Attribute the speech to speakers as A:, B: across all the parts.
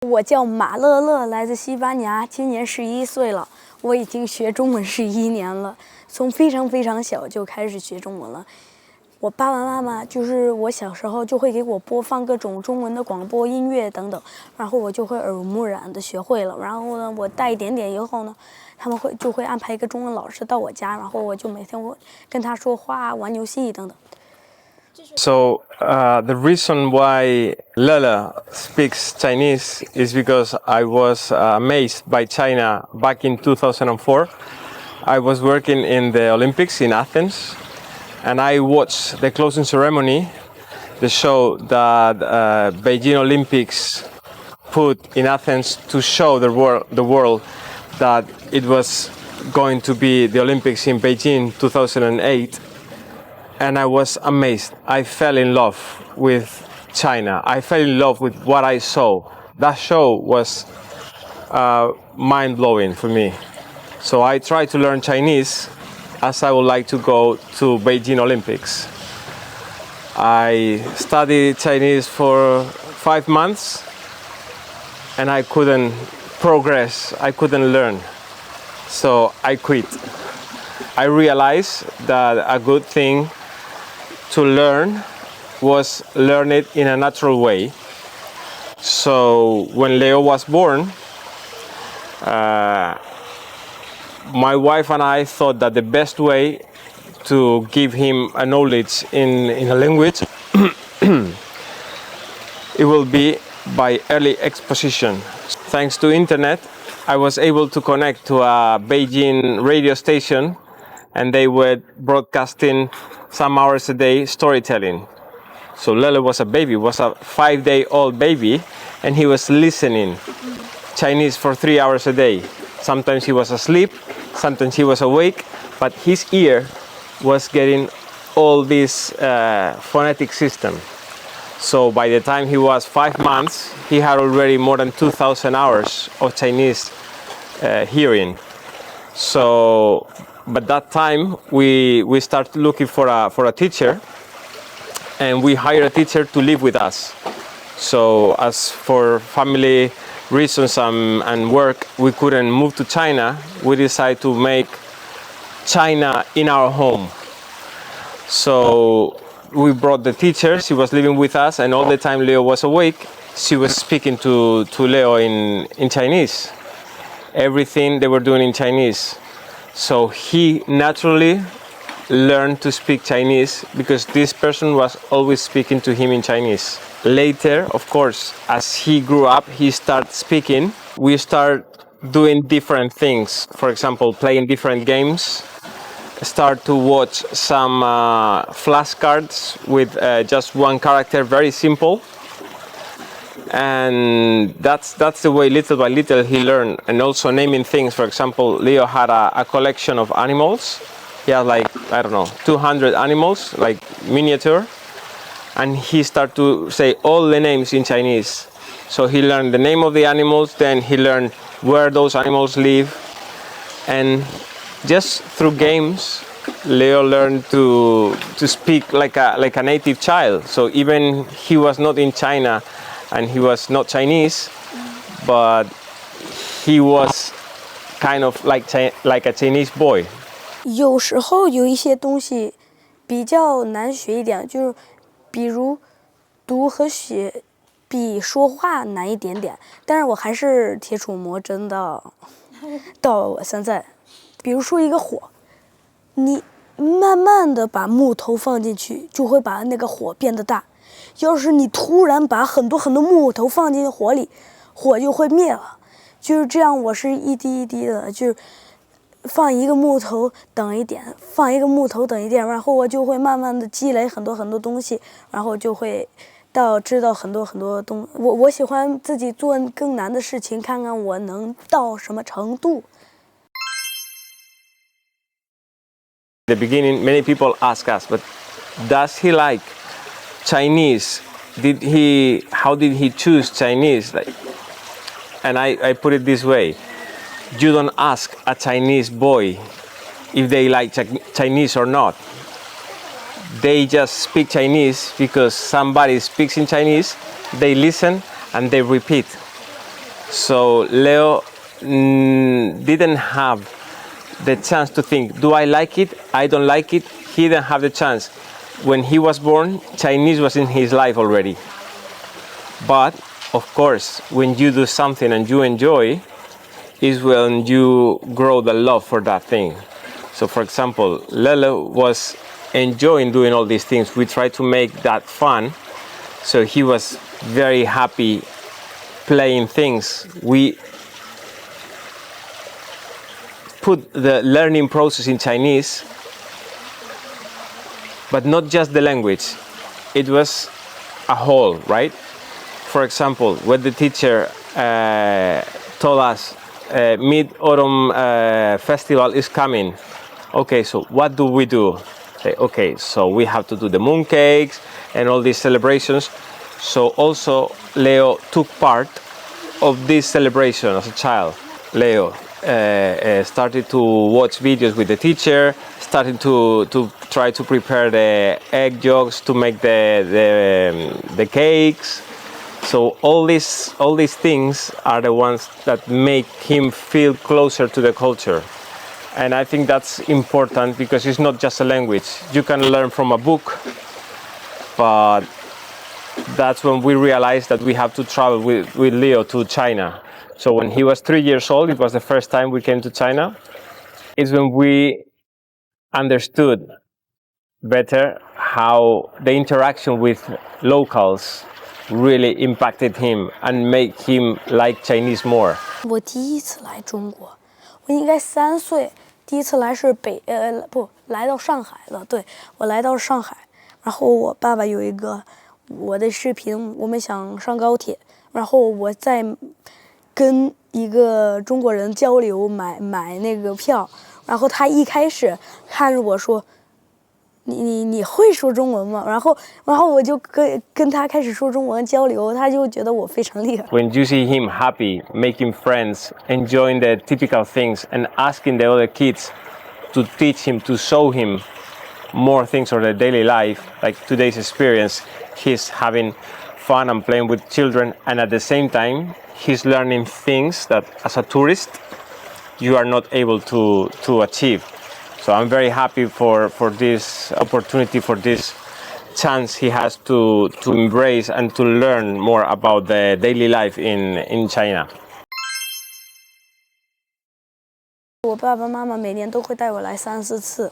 A: 我叫马乐乐，来自西班牙，今年11岁了。我已经学中文11年了，从非常非常小就开始学中文了。我爸爸妈妈就是我小时候就会给我播放各种中文的广播音乐等等，然后我就会耳濡目染的学会了。然后呢，我大一点点以后呢，他们就会安排一个中文老师到我家，然后我就每天会跟他说话、玩游戏等等。
B: So the reason why Lele speaks Chinese is because I was amazed by China back in 2004. I was working in the Olympics in Athens, and I watched the closing ceremony, the show that Beijing Olympics put in Athens to show the world that it was going to be the Olympics in Beijing 2008. And I was amazed. I fell in love with China. I fell in love with what I saw. That show was mind-blowing for me. So I tried to learn Chinese as I would like to go to Beijing Olympics. I studied Chinese for 5 months and I couldn't progress. I couldn't learn. So I quit. I realized that a good thing to learn was learn it in a natural way. So when Leo was born, my wife and I thought that the best way to give him a knowledge in a language it will be by early exposition. Thanks to internet, I was able to connect to a Beijing radio station, and they were broadcasting some hours a day storytelling. So Lele was a baby, was a 5-day-old baby, and he was listening Chinese for 3 hours a day. Sometimes he was asleep, sometimes he was awake, but his ear was getting all this phonetic system. So by the time he was 5 months, he had already more than 2,000 hours of Chinese hearing. So, but that time we started looking for a teacher, and we hired a teacher to live with us. So as for family reasons and work, we couldn't move to China. We decided to make China in our home. So we brought the teacher. She was living with us, and all the time Leo was awake, she was speaking to Leo in Chinese. Everything they were doing in Chinese. So he naturally learned to speak Chinese because this person was always speaking to him in Chinese. Later, of course, as he grew up, he started speaking. We start doing different things. For example, playing different games. Start to watch some flashcards with just one character, very simple. And that's the way little by little he learned. And also naming things. For example, Leo had a collection of animals. He had like, I don't know, 200 animals, like miniature. And he started to say all the names in Chinese. So he learned the name of the animals, then he learned where those animals live. And just through games, Leo learned to speak like a native child. So even he was not in China and he was not Chinese, but he was kind of like a Chinese boy.
A: 有时候有一些东西比较难学一点，就是比如读和写比说话难一点点，但是我还是铁杵磨针的。到我现在，比如说一个火，你慢慢的把木头放进去，就会把那个火变得大。要是你突然把很多很多木头放进火里，火就会灭了。就是这样，我是一滴一滴的，就是放一个木头等一点，放一个木头等一点，然后我就会慢慢的积累很多很多东西，然后就会知道很多很多东西。我喜欢自己做更难的事情，看看我能到什么程度。
B: In the beginning, many people ask us, but does he like Chinese? How did he choose Chinese? And I put it this way: you don't ask a Chinese boy if they like Chinese or not. They just speak Chinese because somebody speaks in Chinese, they listen and they repeat. So Leo didn't have the chance to think, do I like it? I don't like it. He didn't have the chance. When he was born, Chinese was in his life already. But of course, when you do something and you enjoy, is when you grow the love for that thing. So for example, Lele was enjoying doing all these things. We tried to make that fun. So he was very happy playing things. We put the learning process in Chinese, but not just the language. It was a whole, right? For example, when the teacher told us Mid-Autumn Festival is coming. Okay, so what do we do? Okay, so we have to do the mooncakes and all these celebrations. So also Leo took part of this celebration as a child. Leo started to watch videos with the teacher, started to try to prepare the egg yolks to make the cakes. So all these things are the ones that make him feel closer to the culture. And I think that's important because it's not just a language. You can learn from a book, but that's when we realized that we have to travel with Leo to China. So when he was 3 years old, it was the first time we came to China. It's when we understood better how the interaction with locals really impacted him and made him like Chinese more.
A: 我第一次来中国，我应该3岁，第一次来是来到上海了。对，我来到上海，然后我爸爸有一个我的视频，我们想上高铁，然后我在跟一个中国人交流，买那个票，然后他一开始看着我说。你会说中文吗？然后我就跟他开始说中文交流，他就觉得我非常厉害。
B: When you see him happy, making friends, enjoying the typical things, and asking the other kids to teach him, to show him more things of the daily life, like today's experience, he's having fun and playing with children, and at the same time, he's learning things that as a tourist, you are not able to achieve. So I'm very happy for this opportunity, for this chance he has to embrace and to learn more about the daily life in China.
A: 我爸爸妈妈每年都会带我来3、4次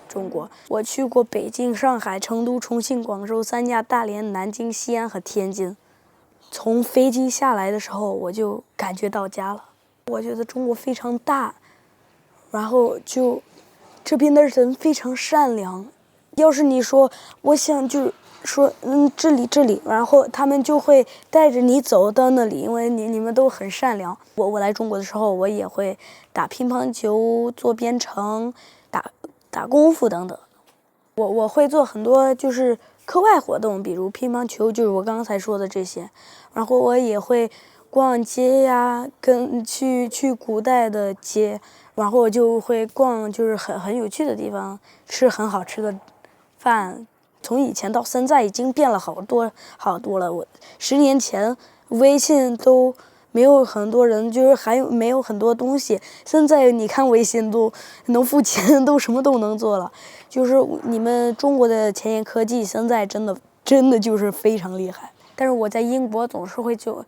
A: 中国。我去过北京、上海、成都、重庆、广州、三亚、大连、南京、西安和天津。从飞机下来的时候，我就感觉到家了。我觉得中国非常大，然后这边的人非常善良，要是你说我想就是说这里，然后他们就会带着你走到那里，因为你们都很善良。我来中国的时候，我也会打乒乓球、做编程、打功夫等等。我会做很多就是课外活动，比如乒乓球，就是我刚才说的这些。然后我也会逛街呀，去古代的街。然后我就会逛，就是很有趣的地方，吃很好吃的饭。从以前到现在已经变了好多了。我10年前微信都没有很多人，就是还没有很多东西。现在你看微信都能付钱，都什么都能做了。就是你们中国的前沿科技现在真的就是非常厉害。但是我在英国总是会就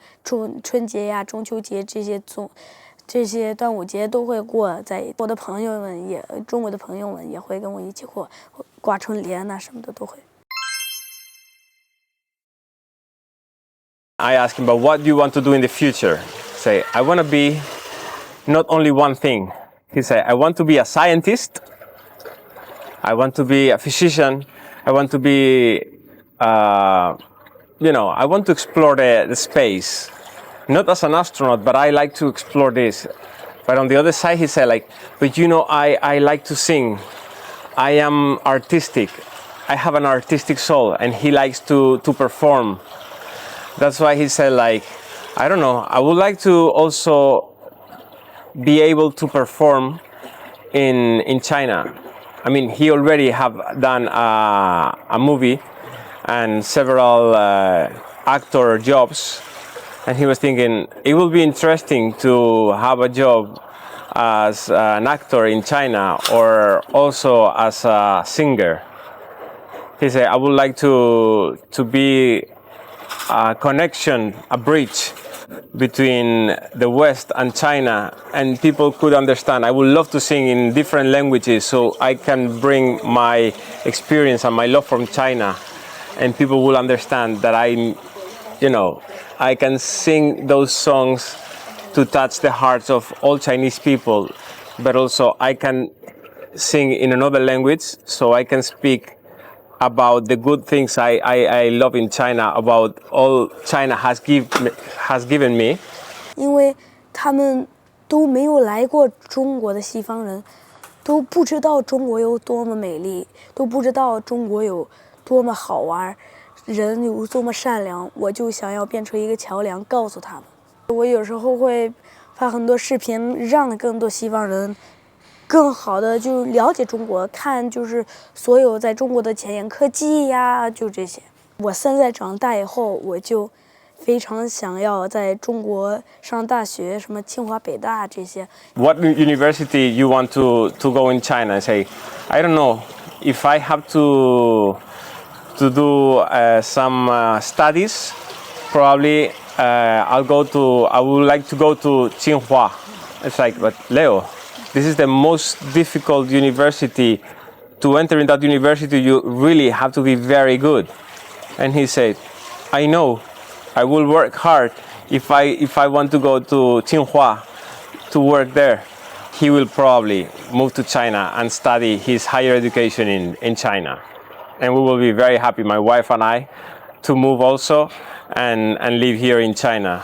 A: 春节呀、中秋节这些端午节都会过，在我的朋友们中国的朋友们也会跟我一起挂春联呐，什么的都会。
B: I asked him, but what do you want to do in the future? Say, I want to be not only one thing. He said, I want to be a scientist. I want to be a physician. I want to be, I want to explore the space. Not as an astronaut, but I like to explore this. But on the other side, he said, but I like to sing. I am artistic. I have an artistic soul, and he likes to perform. That's why he said, I don't know, I would like to also be able to perform in China. I mean, he already have done a movie and several actor jobs. And he was thinking it would be interesting to have a job as an actor in China or also as a singer. He said, I would like to be a connection, a bridge between the West and China, and people could understand. I would love to sing in different languages so I can bring my experience and my love from China, and people will understand that I can sing those songs to touch the hearts of all Chinese people, but also I can sing in another language so I can speak about the good things I love in China, about all China has given me.
A: 因为他们都没有来过中国的西方人，都不知道中国有多么美丽，都不知道中国有多么好玩，人有多么善良。我就想要变成一个桥梁，告诉他们。我有时候会发很多视频，让更多西方人更好的就了解中国，看就是所有在中国的前沿科技呀，就这些。我现在长大以后，我就非常想要在中国上大学，什么清华、北大这些。
B: What university you want to go in China? Say, I don't know if I have to do some studies. Probably I would like to go to Tsinghua. It's like, but Leo, this is the most difficult university. To enter in that university, you really have to be very good. And he said, I know, I will work hard if I want to go to Tsinghua to work there. He will probably move to China and study his higher education in China. And we will be very happy, my wife and I, to move also and live here in China.